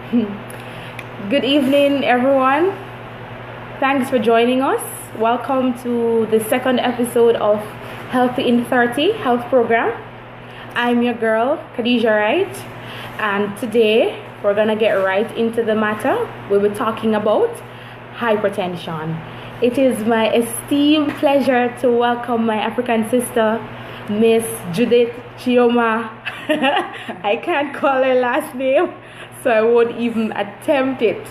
Good evening, everyone. Thanks for joining us. Welcome to the second episode of Healthy in 30 Health Program. I'm your girl, Cadeja Wright, and today we're gonna get right into the matter. We'll be talking about hypertension. It is my esteemed pleasure to welcome my African sister, Miss Judith Chioma. I can't call her last name, so I won't even attempt it.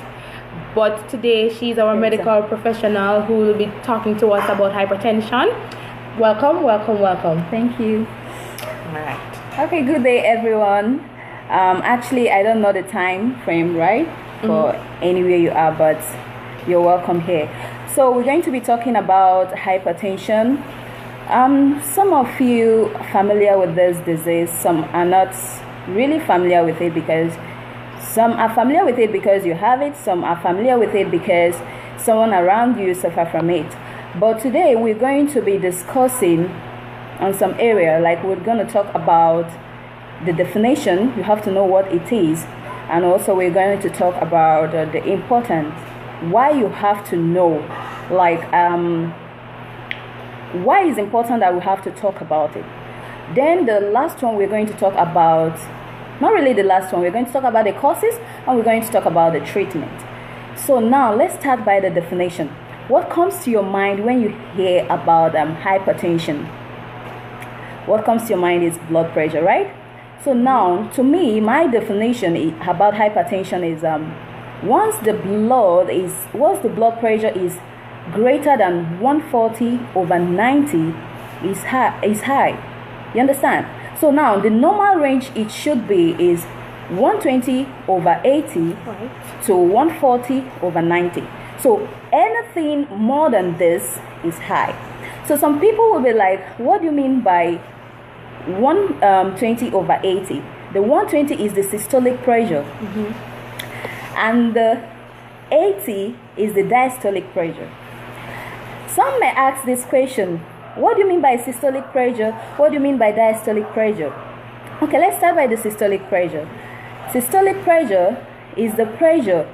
But today she's our medical professional who will be talking to us about hypertension. Welcome, welcome, welcome. Thank you. All right. Okay, good day, everyone. Actually, I don't know the time frame, right, for anywhere you are, but you're welcome here. So we're going to be talking about hypertension. Some of you are familiar with this disease. Some are not really familiar with it because some are familiar with it because you have it. Some are familiar with it because someone around you suffer from it. But today we're going to be discussing on some area, like we're going to talk about the definition. You have to know what it is, and also we're going to talk about the importance, why you have to know, like why it's important that we have to talk about it. Then the last one we're going to talk about, not really the last one, we're going to talk about the causes, and we're going to talk about the treatment. So now let's start by the definition. What comes to your mind when you hear about hypertension? What comes to your mind is blood pressure, right? So now, to me, my definition about hypertension is once the blood pressure is greater than 140/90 is high. You understand? So now the normal range it should be is 120/80 to 140/90. So anything more than this is high. So some people will be like, what do you mean by 120/80? The 120 is the systolic pressure, and the 80 is the diastolic pressure. Some may ask this question, what do you mean by systolic pressure? What do you mean by diastolic pressure? Okay, let's start by the systolic pressure. Systolic pressure is the pressure,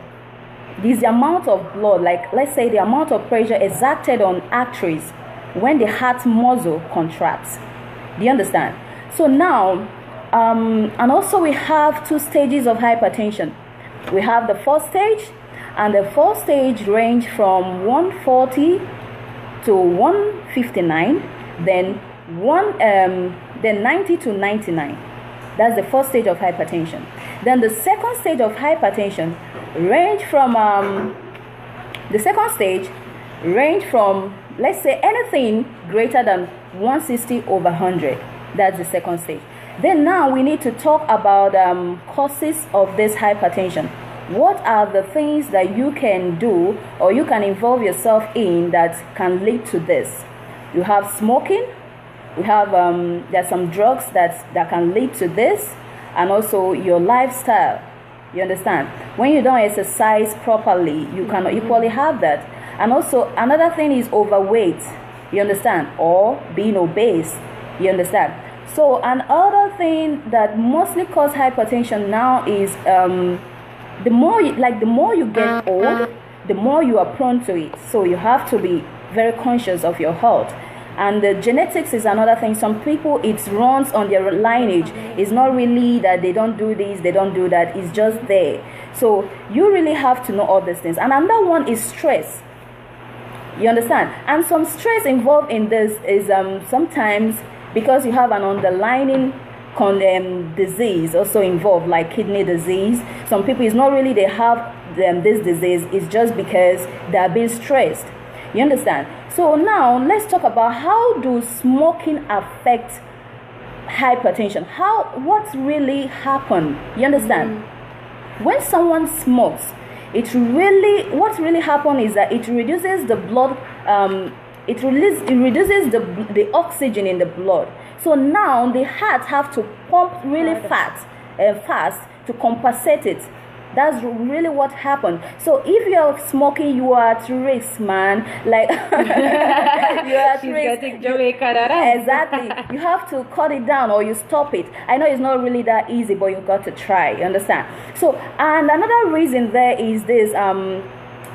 is the amount of blood, like let's say the amount of pressure exerted on arteries when the heart muscle contracts. Do you understand? So now, and also we have two stages of hypertension. We have the first stage, and the first stage range from 140 to 159, then 90 to 99. That's the first stage of hypertension. Then the second stage of hypertension range from let's say anything greater than 160/100. That's the second stage. Then now we need to talk about causes of this hypertension. What are the things that you can do or you can involve yourself in that can lead to this? You have smoking. We have there's some drugs that can lead to this, and also your lifestyle. You understand? When you don't exercise properly, you can equally have that. And also another thing is overweight. You understand? Or being obese. You understand? So another thing that mostly causes hypertension now is the more you get old, the more you are prone to it. So you have to be very conscious of your health. And the genetics is another thing. Some people, it runs on their lineage. It's not really that they don't do this, they don't do that. It's just there. So you really have to know all these things. And another one is stress. You understand? And some stress involved in this is sometimes because you have an underlying disease also involved, like kidney disease. Some people, it's not really they have this disease, it's just because they are being stressed. You understand? So now let's talk about how do smoking affect hypertension. What really happened? You understand? When someone smokes, what really happens is that it reduces the blood, it reduces the oxygen in the blood. So now the heart have to pump really fast to compensate it. That's really what happened. So if you're smoking, you are at risk, man. Like you are at risk. Exactly. You have to cut it down or you stop it. I know it's not really that easy, but you've got to try. You understand? So, and another reason there is this.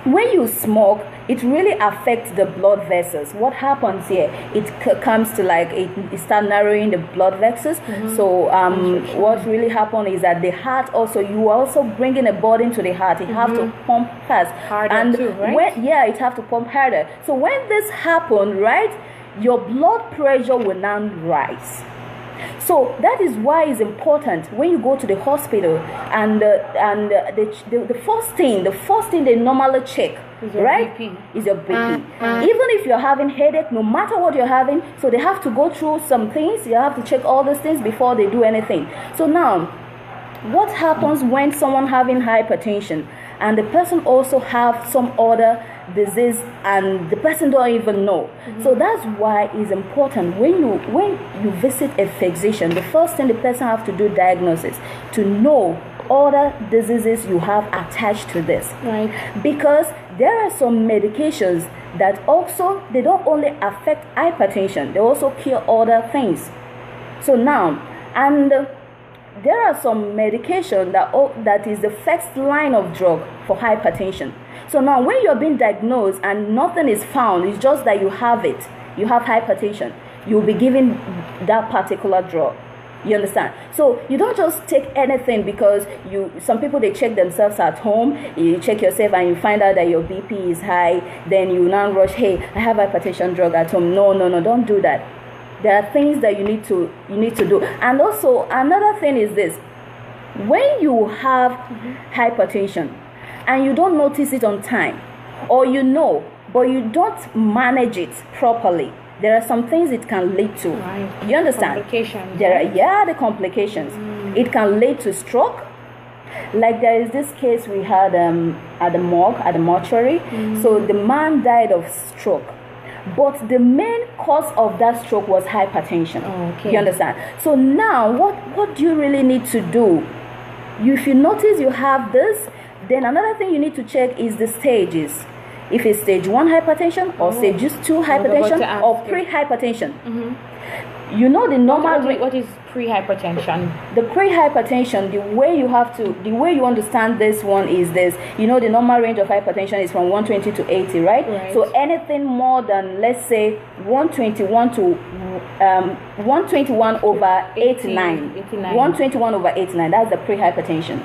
When you smoke, it really affects the blood vessels. What happens here? It comes to like it start narrowing the blood vessels. So what really happens is that the heart also, you are also bringing a burden to the heart. It have to pump fast, harder too, right? It have to pump harder. So when this happens, right, your blood pressure will now rise. So that is why it's important when you go to the hospital and the first thing they normally check, right, is your BP. Even if you're having headache, no matter what you're having, so they have to go through some things. You have to check all those things before they do anything. So now, what happens when someone having hypertension and the person also have some other disease and the person don't even know? So that's why it's important when you visit a physician, the first thing the person have to do diagnosis to know other diseases you have attached to this, right? Because there are some medications that also, they don't only affect hypertension, they also cure other things. So now, and there are some medication that is the first line of drug for hypertension. So now when you're being diagnosed and nothing is found, it's just that you have it, you have hypertension, you'll be given that particular drug. You understand? So you don't just take anything because some people, they check themselves at home. You check yourself and you find out that your BP is high, then you now rush, hey, I have hypertension drug at home. No, don't do that. There are things that you need to do. And also another thing is this: when you have hypertension and you don't notice it on time, or but you don't manage it properly, there are some things it can lead to. Right. You understand? Complications. The complications. It can lead to stroke. Like there is this case we had at the mortuary. So the man died of stroke. But the main cause of that stroke was hypertension. Okay. You understand? So now, what do you really need to do? If you notice you have this, then another thing you need to check is the stages. If it's stage 1 hypertension or stage 2 hypertension or pre-hypertension. You know the normal. What is pre-hypertension? The pre-hypertension, the way you understand this one is this. You know the normal range of hypertension is from 120 to 80, right? So anything more than, let's say, 121 to 121 over 89. 121 over 89. That's the pre-hypertension.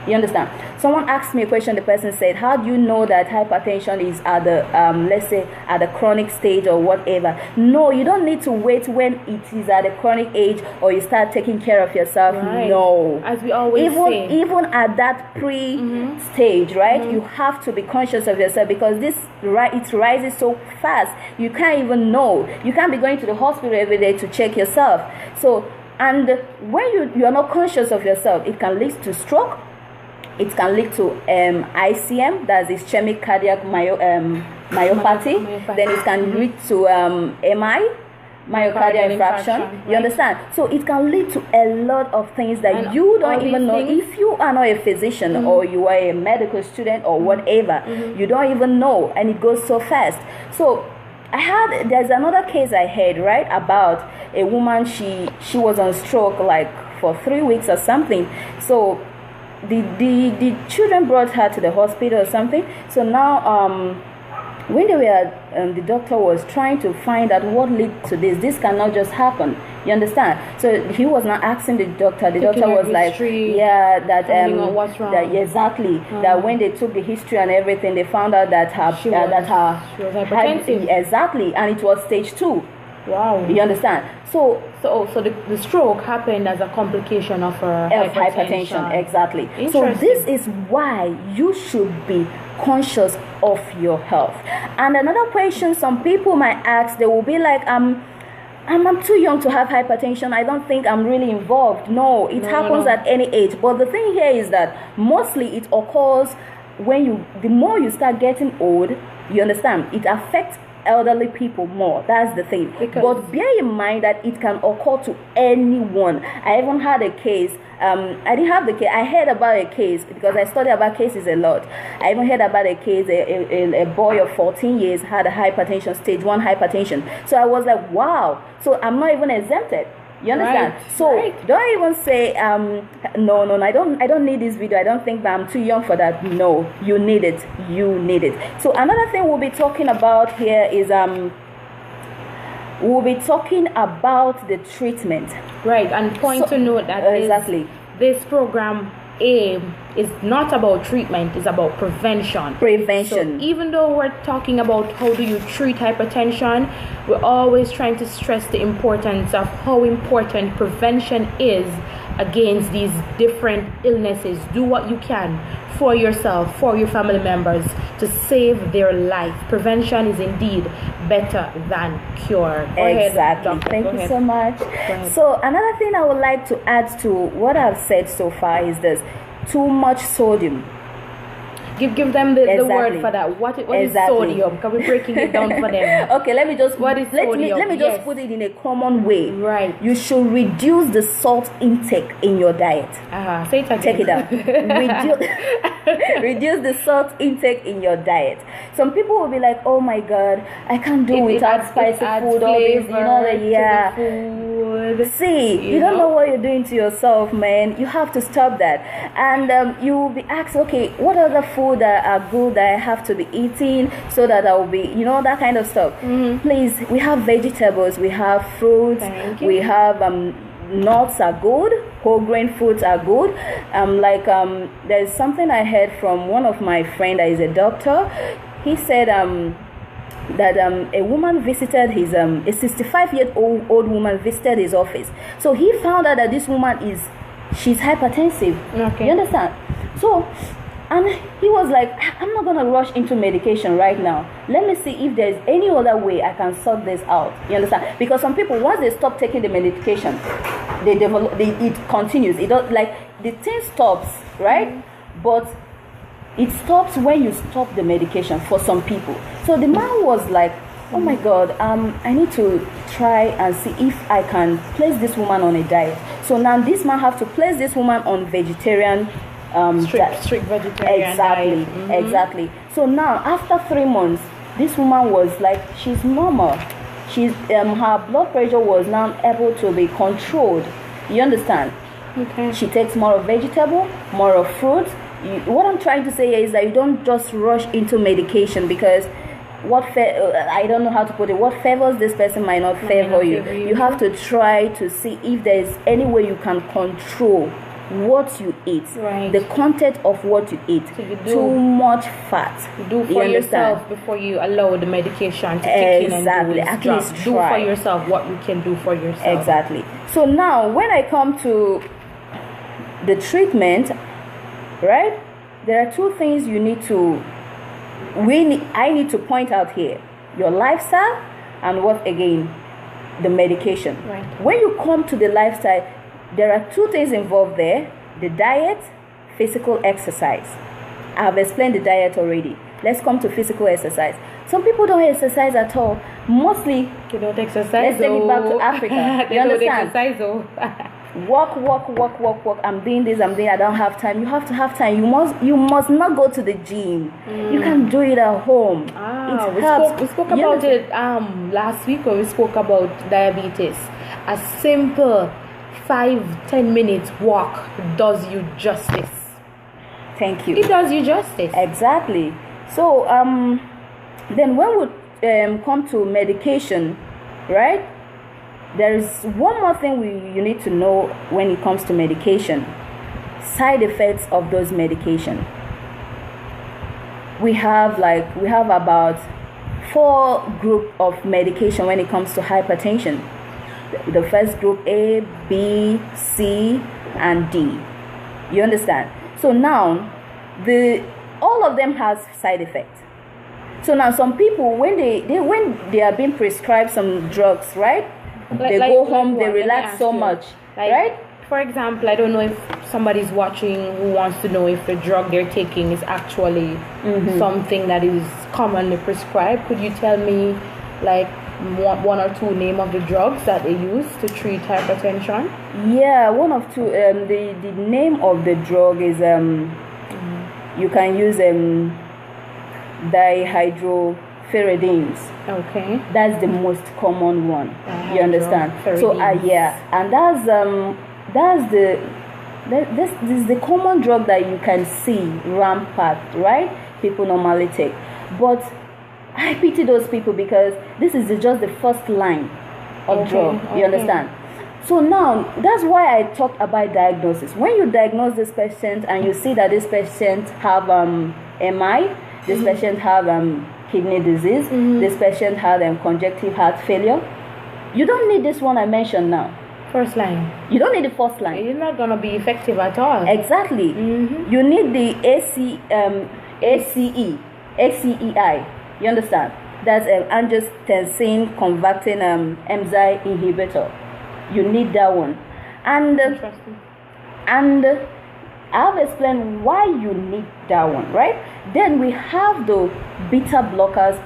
You understand? Someone asked me a question. The person said, how do you know that hypertension is at the let's say at the chronic stage or whatever? No, you don't need to wait when it is at a chronic age or you start taking care of yourself. Right. No, as we always say, even at that stage, right, you have to be conscious of yourself, because it rises so fast you can't even know. You can't be going to the hospital every day to check yourself. So, and when you are not conscious of yourself, it can lead to stroke. It can lead to ICM, that's ischemic cardiac myopathy. Then it can lead to MI, myocardial infarction. You understand? So it can lead to a lot of things that you don't even know. If you are not a physician or you are a medical student or whatever, you don't even know, and it goes so fast. So there's another case I heard, right, about a woman. She was on stroke like for 3 weeks or something. So the children brought her to the hospital or something. So now when they were the doctor was trying to find out what led to this cannot just happen. You understand? So he was not asking the doctor. The doctor was like, yeah, that what's wrong. That exactly that when they took the history and everything, they found out that she was hypertensive. Exactly, and it was stage 2. Wow. You understand? So the stroke happened as a complication of her hypertension. Exactly. So this is why you should be conscious of your health. And another question some people might ask, they will be like, I'm too young to have hypertension. I don't think I'm really involved. No, it happens at any age. But the thing here is that mostly it occurs when the more you start getting old. You understand? It affects elderly people more. That's the thing. But bear in mind that it can occur to anyone. I even had a case. I didn't have the case. I heard about a case because I study about cases a lot. I even heard about a case. A boy of 14 years had a hypertension, stage 1 hypertension. So I was like, wow. So I'm not even exempted. You understand? Right. So don't even say no, I don't need this video. I don't think that I'm too young for that. No, you need it. You need it. So another thing we'll be talking about here is we'll be talking about the treatment. Right, and point to note that exactly this program aim is not about treatment, it's about prevention. So even though we're talking about how do you treat hypertension, we're always trying to stress the importance of how important prevention is against these different illnesses. Do what you can for yourself, for your family members, to save their life. Prevention is indeed better than cure. Exactly. Thank you so much. So another thing I would like to add to what I've said so far is this: too much sodium. Give them the word for that. What is sodium? Can we breaking it down for them? Okay, let me just let me just put it in a common way. Right. You should reduce the salt intake in your diet. Say it again. Take it out. Reduce the salt intake in your diet. Some people will be like, oh my god, I can't do without spicy food, all this, food. See, you don't know what you're doing to yourself, man. You have to stop that. And you will be asked, okay, what other food that are good that I have to be eating so that I will be, that kind of stuff. Please, we have vegetables, we have fruits, we have nuts are good, whole grain foods are good. There's something I heard from one of my friend that is a doctor. He said that a woman visited his a 65-year-old woman visited his office. So he found out that this woman she's hypertensive. You understand? So, and he was like, I'm not gonna rush into medication right now. Let me see if there's any other way I can sort this out. You understand? Because some people, once they stop taking the medication, it continues. It don't, like, the thing stops, right? But it stops when you stop the medication for some people. So the man was like, oh my god, I need to try and see if I can place this woman on a diet. So now this man have to place this woman on vegetarian strict vegetarian diet. Exactly. So now after 3 months, this woman was like, she's normal. She's her blood pressure was now able to be controlled. You understand? Okay. She takes more of vegetable, more of fruit. What I'm trying to say here is that you don't just rush into medication, because I don't know how to put it. What favors this person might not favor you. You have to try to see if there is any way you can control what you eat, the content of what you eat. So you too much fat. Do for yourself before you allow the medication to kick in and do its At job. least do for yourself what you can do for yourself. Exactly. So now when I come to the treatment, right, there are two things you need to I need to point out here: your lifestyle and what again? The medication. Right. When you come to the lifestyle, there are two things involved there: the diet, physical exercise. I have explained the diet already. Let's come to physical exercise. Some people don't exercise at all. Mostly, you don't exercise. Let's take it back to Africa. You understand? Don't exercise. Walk. I'm doing this. I don't have time. You have to have time. You must not go to the gym. You can do it at home. We spoke about it last week when we spoke about diabetes. A simple 5-10 minutes walk does you justice. Thank you. It does you justice. Exactly. So then when we come to medication, right? There is one more thing you need to know when it comes to medication: side effects of those medication. We have about 4 group of medication when it comes to hypertension. The first group: A, B, C, and D. You understand? So now all of them has side effects. So now some people, when they are being prescribed some drugs, right? They go home, they relax so much, right? For example, I don't know if somebody's watching who wants to know if the drug they're taking is actually something that is commonly prescribed, could you tell me like one or two name of the drugs that they use to treat hypertension? Yeah, one of two. The name of the drug is you can use dihydropyridines. Okay. That's the most common one. You understand? So yeah, and this is the common drug that you can see rampant, right? People normally take, but I pity those people because this is just the first line of drug. You understand? So now that's why I talked about diagnosis. When you diagnose this patient and you see that this patient have MI, this patient have kidney disease, this patient had congestive heart failure, you don't need this one I mentioned now. First line. You don't need the first line. It's not gonna be effective at all. Exactly. You need the ACEI. You understand? That's an angiotensin converting enzyme inhibitor. You need that one. And I've explained why you need that one, right? Then we have the beta blockers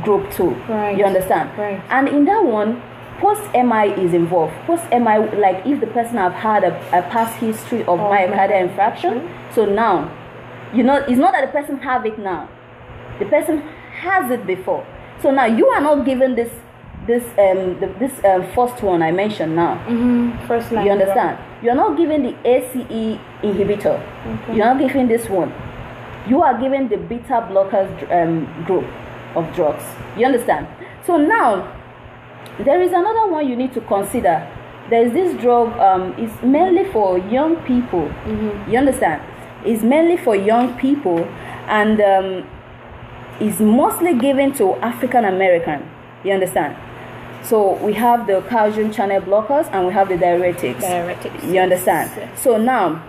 group 2. Right. You understand? Right. And in that one, post-MI is involved. Post-MI, like if the person have had a past history of myocardial infarction. So now, it's not that the person have it now. The person has it before. So now you are not given this first one I mentioned now. First line. You understand? You are not given the ACE inhibitor. You are not given this one. You are given the beta blockers group of drugs. You understand? So now there is another one you need to consider. There is this drug. It's mainly for young people. You understand? It's mainly for young people, and is mostly given to African American. You understand? So we have the calcium channel blockers and we have the diuretics. You understand? Yes. So now,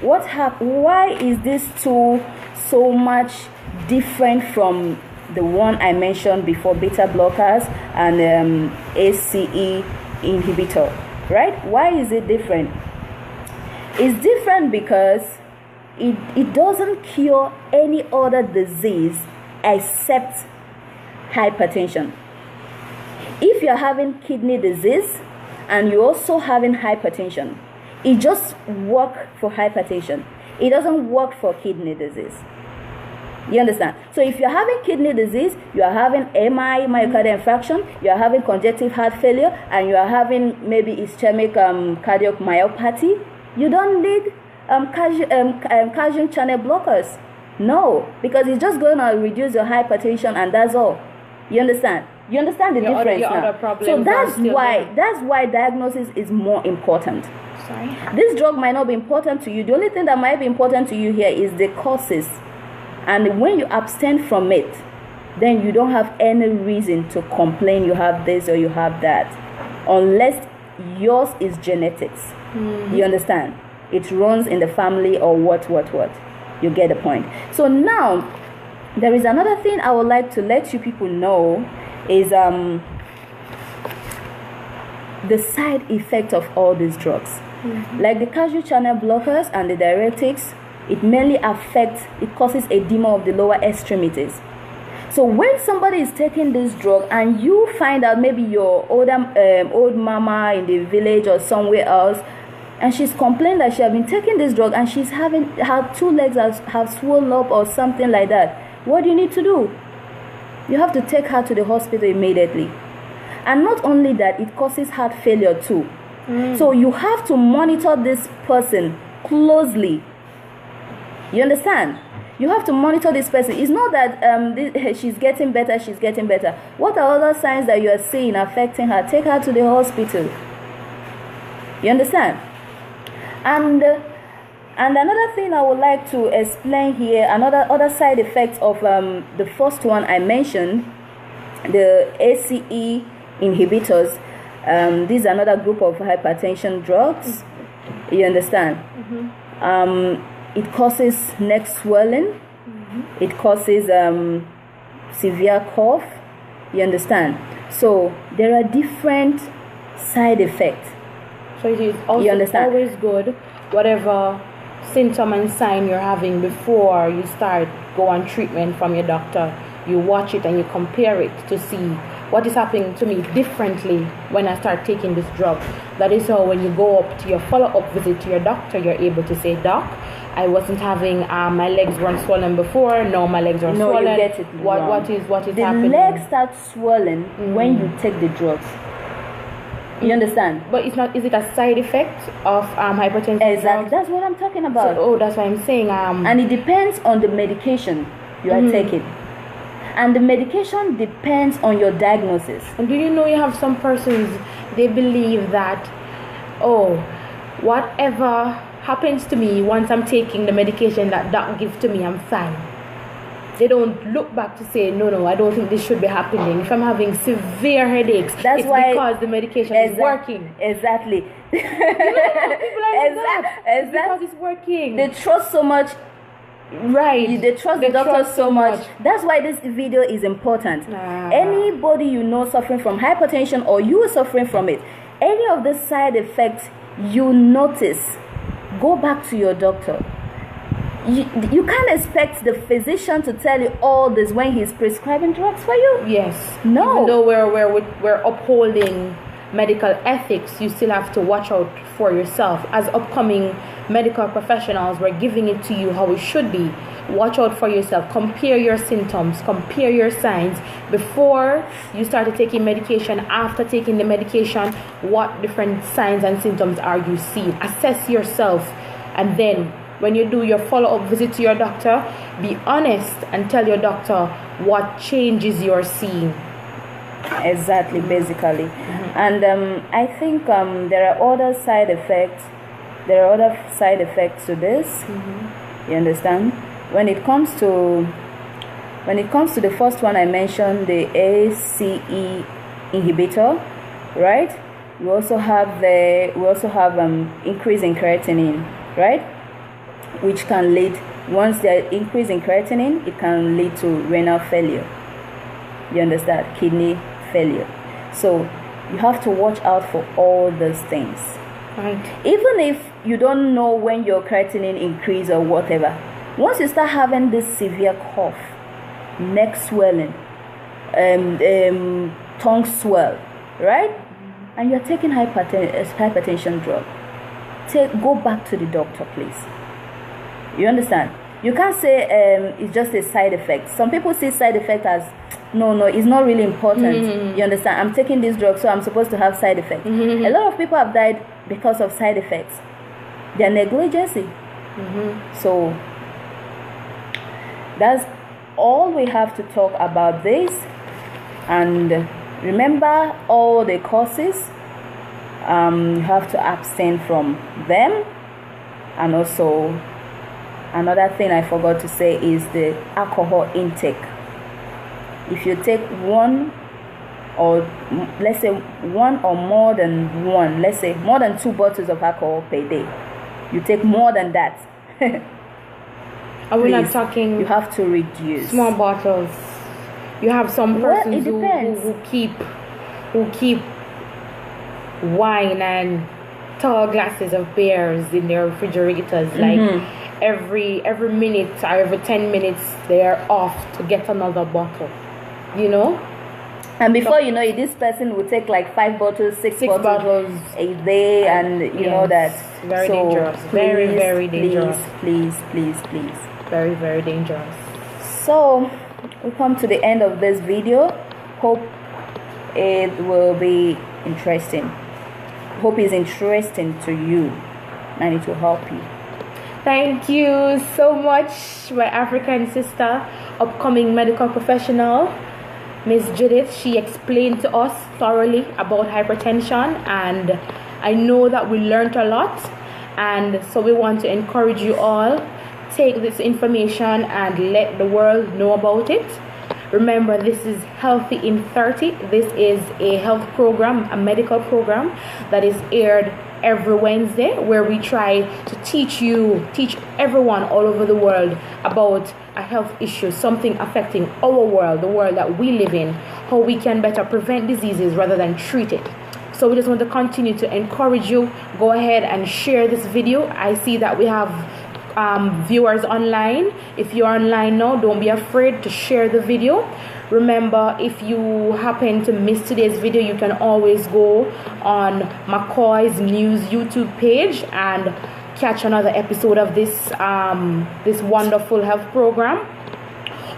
why is this two so much different from the one I mentioned before, beta blockers and ACE inhibitor, right? Why is it different? It's different because it doesn't cure any other disease except hypertension. If you're having kidney disease and you're also having hypertension, it just works for hypertension. It doesn't work for kidney disease. You understand? So if you're having kidney disease, you are having MI, myocardial infarction, you are having congestive heart failure, and you are having maybe ischemic cardiomyopathy, you don't need calcium channel blockers. No, because it's just going to reduce your hypertension and that's all. You understand? You understand the difference now? So that's why diagnosis is more important. Sorry. This drug might not be important to you. The only thing that might be important to you here is the causes. And when you abstain from it, then you don't have any reason to complain you have this or you have that. Unless yours is genetics. You understand? It runs in the family or what. You get the point. So now, there is another thing I would like to let you people know is the side effect of all these drugs. Like the calcium channel blockers and the diuretics, it mainly it causes edema of the lower extremities. So when somebody is taking this drug and you find out maybe your old mama in the village or somewhere else, and she's complained that she has been taking this drug and she's having her 2 legs have swollen up or something like that, what do you need to do? You have to take her to the hospital immediately. And not only that, it causes heart failure too. So you have to monitor this person closely. You understand? You have to monitor this person. It's not that she's getting better. What are other signs that you are seeing affecting her? Take her to the hospital. You understand? And another thing I would like to explain here, other side effects of the first one I mentioned, the ACE inhibitors. These are another group of hypertension drugs. You understand? It causes neck swelling. It causes severe cough. You understand? So there are different side effects. So it is also always good whatever symptom and sign you're having before you start go on treatment from your doctor. You watch it and you compare it to see what is happening to me differently when I start taking this drug. That is how when you go up to your follow-up visit to your doctor, you're able to say, Doc, I wasn't having my legs weren't swollen before. No, my legs are swollen. You get it wrong. What is the happening? The legs start swelling when you take the drugs. You understand? But it's not. Is it a side effect of hypertension? Exactly. That's what I'm talking about. So, that's what I'm saying. And it depends on the medication you are taking. And the medication depends on your diagnosis. And do you know you have some persons, they believe that, oh, whatever happens to me once I'm taking the medication that doc gives to me, I'm fine. They don't look back to say, no, I don't think this should be happening. If I'm having severe headaches, it's because the medication is working. Exactly. Exactly. Because it's working. They trust so much. Right. They trust the doctor so much. That's why this video is important. Anybody you know suffering from hypertension or you are suffering from it, any of the side effects you notice, go back to your doctor. You can't expect the physician to tell you all this when he's prescribing drugs for you. Yes. No. Even though we're upholding medical ethics, you still have to watch out for yourself. As upcoming medical professionals, we're giving it to you how it should be. Watch out for yourself. Compare your symptoms, compare your signs before you started taking medication. After taking the medication, what different signs and symptoms are you seeing? Assess yourself, and then when you do your follow-up visit to your doctor, be honest and tell your doctor what changes you're seeing. Exactly, basically. And I think there are other side effects. There are other side effects to this. You understand? When it comes to the first one I mentioned, the ACE inhibitor, right? We also have increase in creatinine, right? Which can lead, once there is increase in creatinine, it can lead to renal failure. You understand? Kidney failure. So you have to watch out for all those things. Right. Even if you don't know when your creatinine increase or whatever, once you start having this severe cough, neck swelling, tongue swell, right? And you're taking hypertension drug, go back to the doctor, please. You understand? You can't say it's just a side effect. Some people see side effect as no, it's not really important. You understand? I'm taking this drug, so I'm supposed to have side effects. A lot of people have died because of side effects. Their negligence. So that's all we have to talk about this. And remember all the causes. You have to abstain from them. And also, another thing I forgot to say is the alcohol intake. If you take one or let's say one or more than one, let's say more than 2 bottles of alcohol per day, you take more than that. Are we not talking? You have to reduce small bottles. You have some persons who keep wine and tall glasses of beers in their refrigerators, like every minute or every 10 minutes they're off to get another bottle, you know. And before you know it, this person will take like 5 bottles, 6 bottles a day, and you know that. Very dangerous. Very dangerous. Please. Very, very dangerous. So we come to the end of this video. Hope it will be interesting. Hope it's interesting to you, and it will help you. Thank you so much, my African sister, upcoming medical professional, Miss Judith. She explained to us thoroughly about hypertension, and I know that we learned a lot, and so we want to encourage you all, take this information and let the world know about it. Remember, this is Healthy in 30. This is a health program, a medical program that is aired every Wednesday, where we try to teach everyone all over the world about a health issue, something affecting our world, the world that we live in, how we can better prevent diseases rather than treat it. So we just want to continue to encourage you. Go ahead and share this video. I see that we have viewers online. If you're online now, don't be afraid to share the video. Remember, if you happen to miss today's video, you can always go on McKoy's News YouTube page and catch another episode of this this wonderful health program.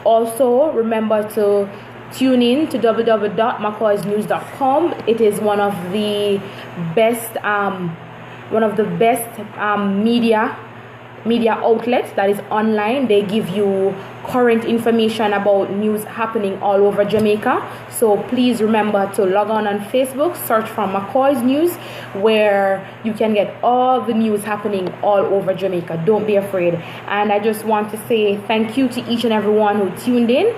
Also, remember to tune in to www.Mckoy'sNews.com. It is one of the best media outlets that is online. They give you current information about news happening all over Jamaica. So please remember to log on Facebook, search for McKoy's News, where you can get all the news happening all over Jamaica. Don't be afraid. And I just want to say thank you to each and everyone who tuned in.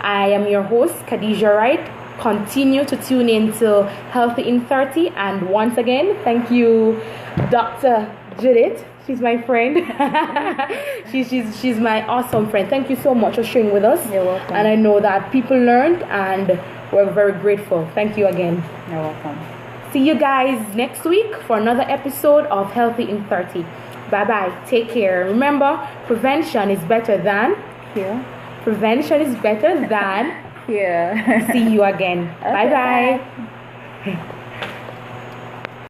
I am your host, Cadeja Wright. Continue to tune in to Healthy in 30. And once again, thank you, Dr. Judith. She's my friend. she's my awesome friend. Thank you so much for sharing with us. You're welcome. And I know that people learned, and we're very grateful. Thank you again. You're welcome. See you guys next week for another episode of Healthy in 30. Bye-bye. Take care. Remember, prevention is better than Here. Prevention is better than Here. See you again. Okay, Bye-bye.